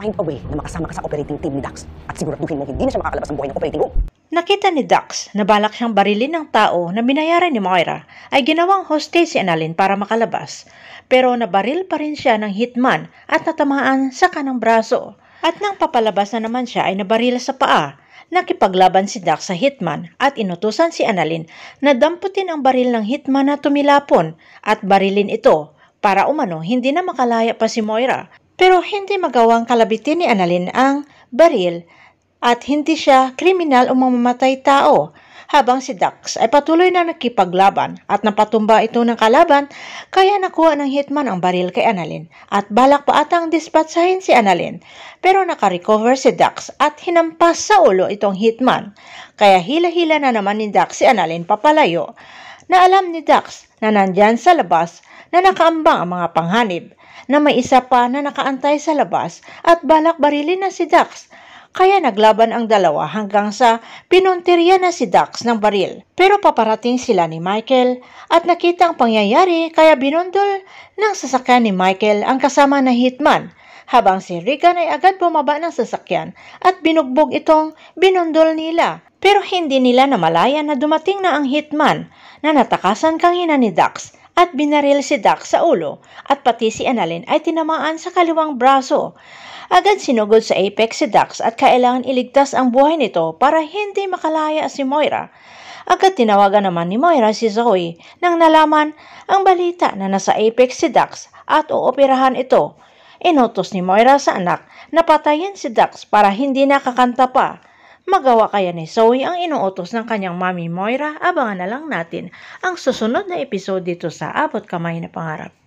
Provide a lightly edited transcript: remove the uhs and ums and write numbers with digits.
Find a way na makasama ka sa operating team ni Dax at siguraduhin mong hindi na siya makakalabas ng buhay ng operating room. Nakita ni Dax na balak siyang barilin ng tao na binayaran ni Moira ay ginawang hostage si Annalyn para makalabas. Pero nabaril pa rin siya ng hitman at natamaan sa kanang braso. At nang papalabas na naman siya ay nabaril sa paa. Nakipaglaban si Dax sa hitman at inutusan si Annalyn na damputin ang baril ng hitman na tumilapon at barilin ito para umano hindi na makalaya pa si Moira. Pero hindi magawang kalabitin ni Annalyn ang baril at hindi siya kriminal o mamamatay tao. Habang si Dax ay patuloy na nakipaglaban at napatumba ito ng kalaban, kaya nakuha ng hitman ang baril kay Annalyn at balak pa atang dispatsahin si Annalyn. Pero nakarecover si Dax at hinampas sa ulo itong hitman. Kaya hila-hila na naman ni Dax si Annalyn papalayo. Na alam ni Dax na nandyan sa labas na nakaambang ang mga panghanib, na may isa pa na nakaantay sa labas at balak barilin na si Dax. Kaya naglaban ang dalawa hanggang sa pinuntirya na si Dax ng baril. Pero paparating sila ni Michael at nakita ang pangyayari kaya binundol ng sasakyan ni Michael ang kasama na hitman. Habang si Regan ay agad bumaba ng sasakyan at binugbog itong binundol nila. Pero hindi nila namalayan na dumating na ang hitman na natakasan kanina ni Dax at binaril si Dax sa ulo at pati si Annalyn ay tinamaan sa kaliwang braso. Agad sinugod sa Apex si Dax at kailangan iligtas ang buhay nito para hindi makalaya si Moira. Agad tinawagan naman ni Moira si Zoe nang nalaman ang balita na nasa Apex si Dax at uoperahan ito. Inutos ni Moira sa anak na patayin si Dax para hindi nakakanta pa. Magawa kaya ni Zoe ang inuutos ng kanyang mami Moira? Abangan na lang natin ang susunod na episode dito sa Abot Kamay na Pangarap.